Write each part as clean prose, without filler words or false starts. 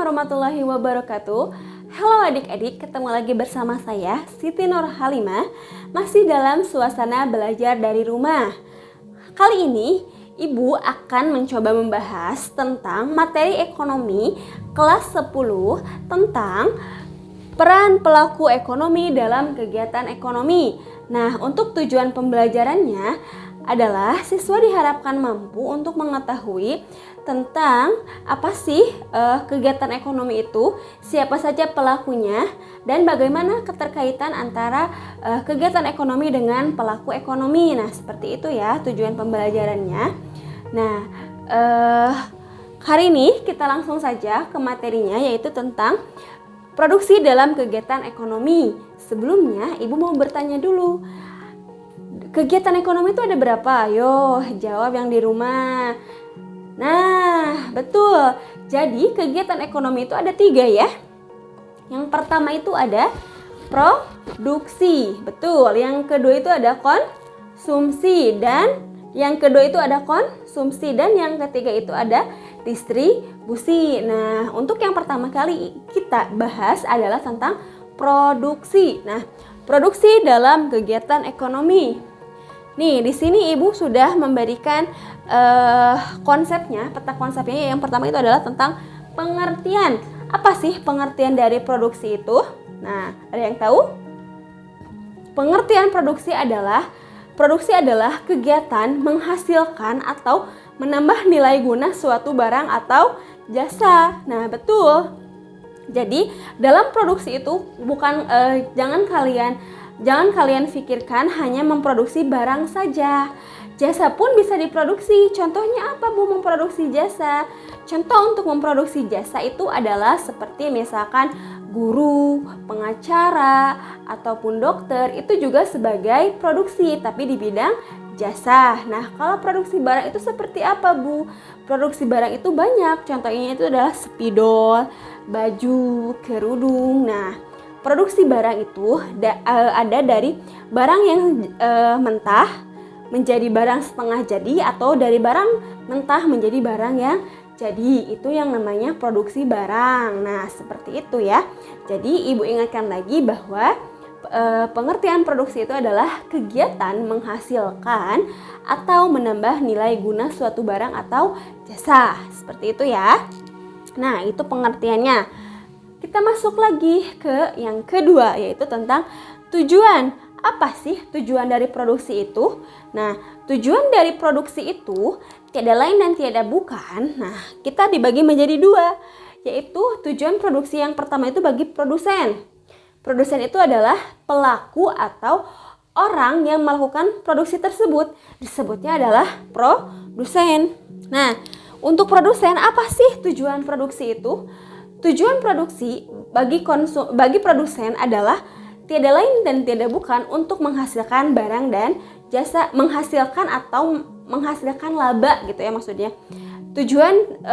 warahmatullahi wabarakatuh. Halo adik-adik, ketemu lagi bersama saya Siti Nur Halimah, masih dalam suasana belajar dari rumah. Kali ini Ibu akan mencoba membahas tentang materi ekonomi kelas 10 tentang peran pelaku ekonomi dalam kegiatan ekonomi. Nah, untuk tujuan pembelajarannya adalah siswa diharapkan mampu untuk mengetahui tentang apa sih kegiatan ekonomi itu, siapa saja pelakunya, dan bagaimana keterkaitan antara kegiatan ekonomi dengan pelaku ekonomi. Nah, seperti itu ya tujuan pembelajarannya. Nah, hari ini kita langsung saja ke materinya, yaitu tentang produksi dalam kegiatan ekonomi. Sebelumnya, Ibu mau bertanya dulu. Kegiatan ekonomi itu ada berapa? Ayo jawab yang di rumah. Nah, betul. Jadi kegiatan ekonomi itu ada 3 ya. Yang pertama itu ada produksi. Betul. Yang kedua itu ada konsumsi. Dan yang kedua itu ada konsumsi. Dan yang ketiga itu ada distribusi. Nah, untuk yang pertama kali kita bahas adalah tentang produksi. Nah, produksi dalam kegiatan ekonomi. Nih, di sini Ibu sudah memberikan konsepnya, peta konsepnya. Yang pertama itu adalah tentang pengertian. Apa sih pengertian dari produksi itu? Nah, ada yang tahu? Pengertian produksi adalah kegiatan menghasilkan atau menambah nilai guna suatu barang atau jasa. Nah, betul. Jadi, dalam produksi itu bukan jangan kalian pikirkan hanya memproduksi barang saja. Jasa pun bisa diproduksi. Contohnya apa, Bu, memproduksi jasa? Contoh untuk memproduksi jasa itu adalah seperti misalkan guru, pengacara, ataupun dokter. Itu juga sebagai produksi, tapi di bidang jasa. Nah, kalau produksi barang itu seperti apa, Bu? Produksi barang itu banyak. Contohnya itu adalah spidol, baju, kerudung. Nah, produksi barang itu ada dari barang yang mentah menjadi barang setengah jadi, atau dari barang mentah menjadi barang yang jadi. Itu yang namanya produksi barang. Nah, seperti itu ya. Jadi Ibu ingatkan lagi bahwa pengertian produksi itu adalah kegiatan menghasilkan atau menambah nilai guna suatu barang atau jasa. Seperti itu ya. Nah, itu pengertiannya. Kita masuk lagi ke yang kedua, yaitu tentang tujuan. Apa sih tujuan dari produksi itu? Nah, tujuan dari produksi itu tiada lain dan tiada bukan. Nah, kita dibagi menjadi 2, yaitu tujuan produksi yang pertama itu bagi produsen. Produsen itu adalah pelaku atau orang yang melakukan produksi tersebut. Disebutnya adalah produsen. Nah, untuk produsen, apa sih tujuan produksi itu? Tujuan produksi bagi produsen adalah tiada lain dan tiada bukan untuk menghasilkan barang dan jasa, menghasilkan atau menghasilkan laba gitu ya maksudnya. Tujuan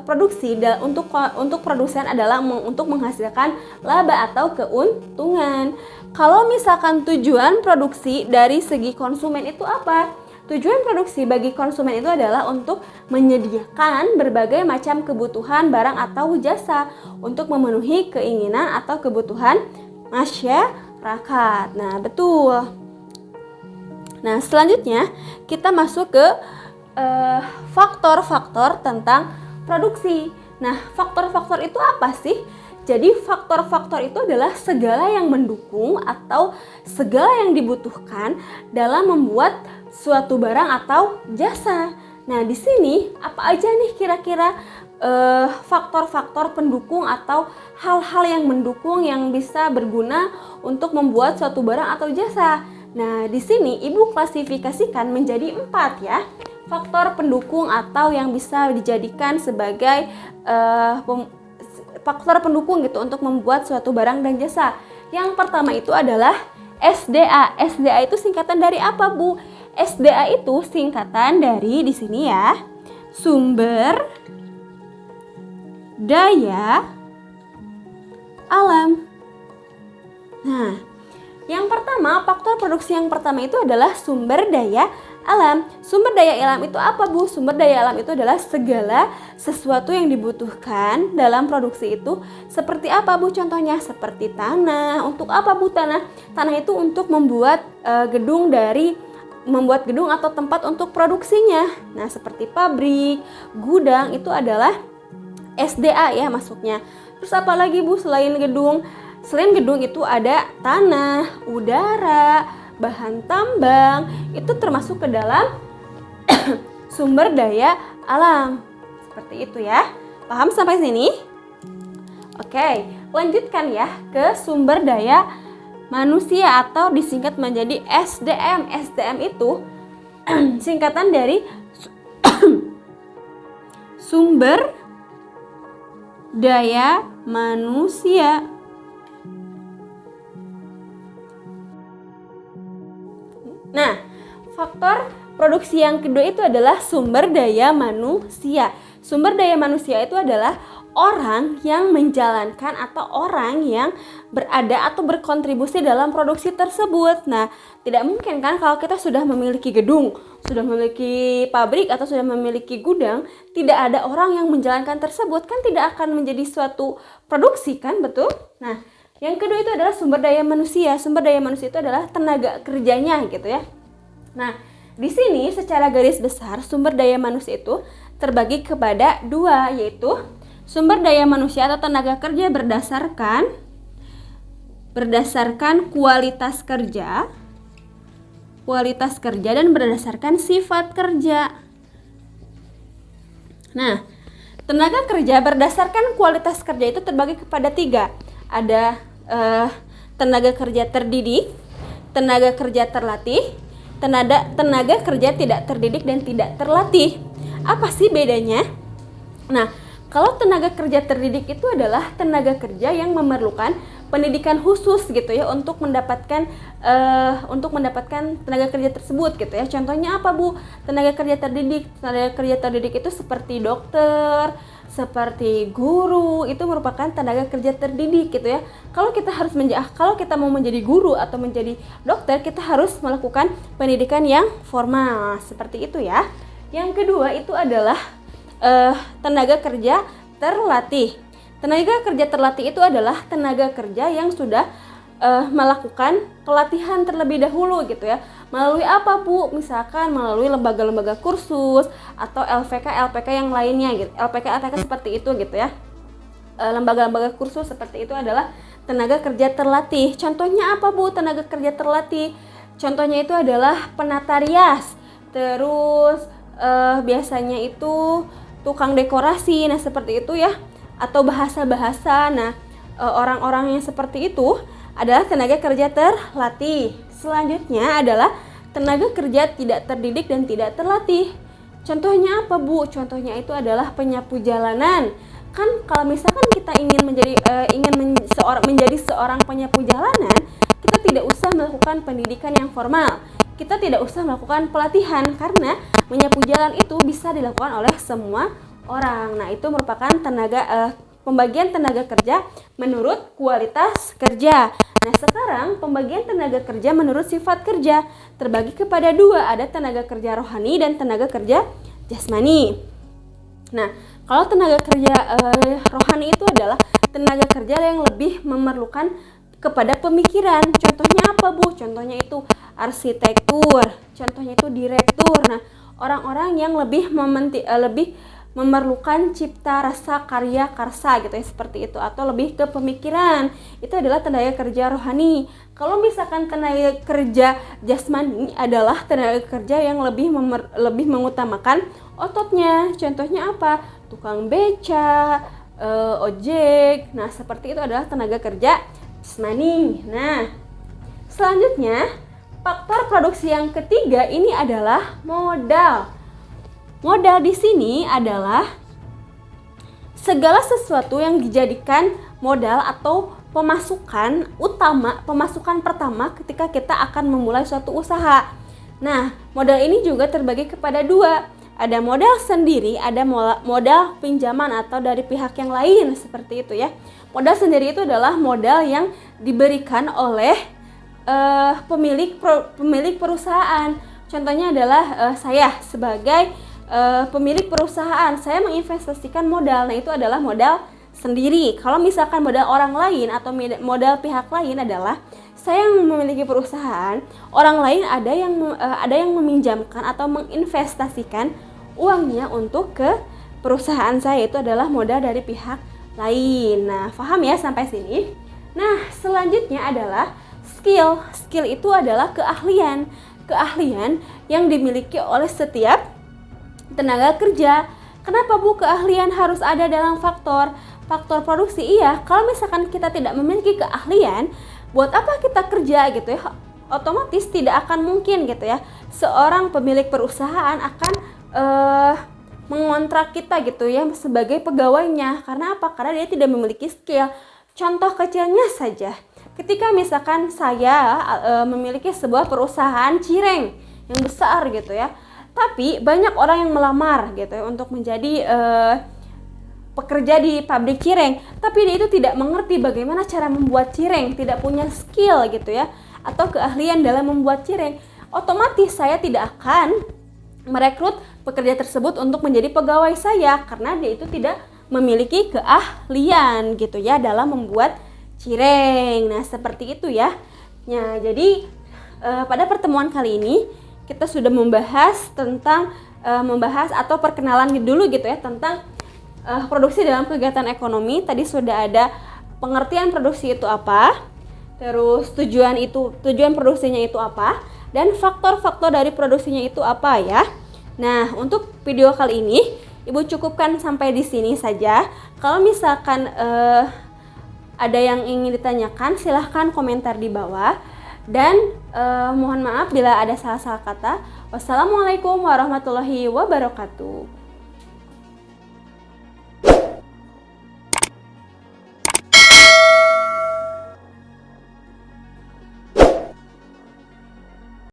produksi untuk produsen adalah untuk menghasilkan laba atau keuntungan. Kalau misalkan tujuan produksi dari segi konsumen itu apa? Tujuan produksi bagi konsumen itu adalah untuk menyediakan berbagai macam kebutuhan barang atau jasa untuk memenuhi keinginan atau kebutuhan masyarakat. Nah, betul. Nah, selanjutnya kita masuk ke faktor-faktor tentang produksi. Nah, faktor-faktor itu apa sih? Jadi faktor-faktor itu adalah segala yang mendukung atau segala yang dibutuhkan dalam membuat suatu barang atau jasa. Nah, di sini apa aja nih kira-kira faktor-faktor pendukung atau hal-hal yang mendukung yang bisa berguna untuk membuat suatu barang atau jasa. Nah, di sini Ibu klasifikasikan menjadi 4 ya. Faktor pendukung atau yang bisa dijadikan sebagai faktor pendukung gitu untuk membuat suatu barang dan jasa. Yang pertama itu adalah SDA. SDA itu singkatan dari apa, Bu? SDA itu singkatan dari di sini ya. Sumber daya alam. Nah, Yang pertama, faktor produksi yang pertama itu adalah sumber daya alam. Sumber daya alam itu apa, Bu? Sumber daya alam itu adalah segala sesuatu yang dibutuhkan dalam produksi itu. Seperti apa, Bu? Contohnya seperti tanah. Untuk apa, Bu, tanah? Tanah itu untuk membuat gedung atau tempat untuk produksinya. Nah, seperti pabrik, gudang itu adalah SDA ya masuknya. Terus apa lagi, Bu, selain gedung? Selain gedung itu ada tanah, udara, bahan tambang, itu termasuk ke dalam sumber daya alam. Seperti itu ya. Paham sampai sini? Oke, lanjutkan ya ke sumber daya manusia atau disingkat menjadi SDM. SDM itu singkatan dari sumber daya manusia. Nah, faktor produksi yang kedua itu adalah sumber daya manusia. Sumber daya manusia itu adalah orang yang menjalankan atau orang yang berada atau berkontribusi dalam produksi tersebut. Nah, tidak mungkin kan kalau kita sudah memiliki gedung, sudah memiliki pabrik atau sudah memiliki gudang, tidak ada orang yang menjalankan tersebut, kan tidak akan menjadi suatu produksi kan, betul? Nah, yang kedua itu adalah sumber daya manusia. Sumber daya manusia itu adalah tenaga kerjanya gitu ya. Nah, di sini secara garis besar sumber daya manusia itu terbagi kepada dua, yaitu sumber daya manusia atau tenaga kerja berdasarkan kualitas kerja dan berdasarkan sifat kerja. Nah, tenaga kerja berdasarkan kualitas kerja itu terbagi kepada tiga. Ada tenaga kerja terdidik, tenaga kerja terlatih, tenaga kerja tidak terdidik dan tidak terlatih. Apa sih bedanya? Nah, kalau tenaga kerja terdidik itu adalah tenaga kerja yang memerlukan pendidikan khusus gitu ya untuk mendapatkan tenaga kerja tersebut gitu ya. Contohnya apa, Bu? Tenaga kerja terdidik itu seperti dokter, seperti guru, itu merupakan tenaga kerja terdidik gitu ya. Kalau kita mau menjadi guru atau menjadi dokter, kita harus melakukan pendidikan yang formal seperti itu ya. Yang kedua itu adalah tenaga kerja terlatih. Tenaga kerja terlatih itu adalah tenaga kerja yang sudah melakukan pelatihan terlebih dahulu gitu ya. Melalui apa, Bu? Misalkan melalui lembaga-lembaga kursus atau LPK yang lainnya gitu. LPK seperti itu gitu ya. Lembaga-lembaga kursus seperti itu adalah tenaga kerja terlatih. Contohnya apa, Bu? Tenaga kerja terlatih. Contohnya itu adalah penata rias. Terus biasanya itu tukang dekorasi. Nah, seperti itu ya. Atau bahasa-bahasa. Nah, orang-orang yang seperti itu adalah tenaga kerja terlatih. Selanjutnya adalah tenaga kerja tidak terdidik dan tidak terlatih. Contohnya apa, Bu? Contohnya itu adalah penyapu jalanan. Kan kalau misalkan kita ingin menjadi seorang penyapu jalanan, kita tidak usah melakukan pendidikan yang formal. Kita tidak usah melakukan pelatihan karena menyapu jalan itu bisa dilakukan oleh semua orang. Nah, itu merupakan pembagian tenaga kerja menurut kualitas kerja. Nah, sekarang pembagian tenaga kerja menurut sifat kerja terbagi kepada dua, ada tenaga kerja rohani dan tenaga kerja jasmani. Nah, kalau tenaga kerja rohani itu adalah tenaga kerja yang lebih memerlukan kepada pemikiran. Contohnya apa, Bu? Contohnya itu arsitektur, contohnya itu direktur. Nah, orang-orang yang lebih memerlukan cipta rasa karya karsa gitu ya, seperti itu, atau lebih ke pemikiran, itu adalah tenaga kerja rohani. Kalau misalkan tenaga kerja jasmani adalah tenaga kerja yang lebih mengutamakan ototnya. Contohnya apa? Tukang beca, ojek. Nah, seperti itu adalah tenaga kerja jasmani. Nah, selanjutnya faktor produksi yang ketiga ini adalah modal. Modal di sini adalah segala sesuatu yang dijadikan modal atau pemasukan pertama ketika kita akan memulai suatu usaha. Nah, modal ini juga terbagi kepada dua. Ada modal sendiri, ada modal pinjaman atau dari pihak yang lain, seperti itu ya. Modal sendiri itu adalah modal yang diberikan oleh pemilik perusahaan. Contohnya adalah saya sebagai pemilik perusahaan, saya menginvestasikan modal. Nah, itu adalah modal sendiri. Kalau misalkan modal orang lain atau modal pihak lain adalah saya yang memiliki perusahaan, orang lain ada yang meminjamkan atau menginvestasikan uangnya untuk ke perusahaan saya, itu adalah modal dari pihak lain. Nah, paham ya sampai sini? Nah, selanjutnya adalah skill. Skill itu adalah keahlian yang dimiliki oleh setiap tenaga kerja. Kenapa Bu keahlian harus ada dalam faktor produksi? Iya, kalau misalkan kita tidak memiliki keahlian, buat apa kita kerja gitu ya? Otomatis tidak akan mungkin gitu ya. Seorang pemilik perusahaan akan mengontrak kita gitu ya sebagai pegawainya. Karena apa? Karena dia tidak memiliki skill. Contoh kecilnya saja, ketika misalkan saya memiliki sebuah perusahaan cireng yang besar gitu ya, tapi banyak orang yang melamar gitu ya untuk menjadi pekerja di pabrik cireng, tapi dia itu tidak mengerti bagaimana cara membuat cireng, tidak punya skill gitu ya, atau keahlian dalam membuat cireng, otomatis saya tidak akan merekrut pekerja tersebut untuk menjadi pegawai saya, karena dia itu tidak memiliki keahlian gitu ya dalam membuat cireng. Nah, seperti itu ya. Nah, jadi pada pertemuan kali ini kita sudah membahas tentang membahas atau perkenalan dulu gitu ya tentang produksi dalam kegiatan ekonomi. Tadi sudah ada pengertian produksi itu apa, terus tujuan produksinya itu apa, dan faktor-faktor dari produksinya itu apa ya. Nah, untuk video kali ini Ibu cukupkan sampai di sini saja. Kalau misalkan ada yang ingin ditanyakan, silahkan komentar di bawah. Dan mohon maaf bila ada salah-salah kata. Wassalamualaikum warahmatullahi wabarakatuh.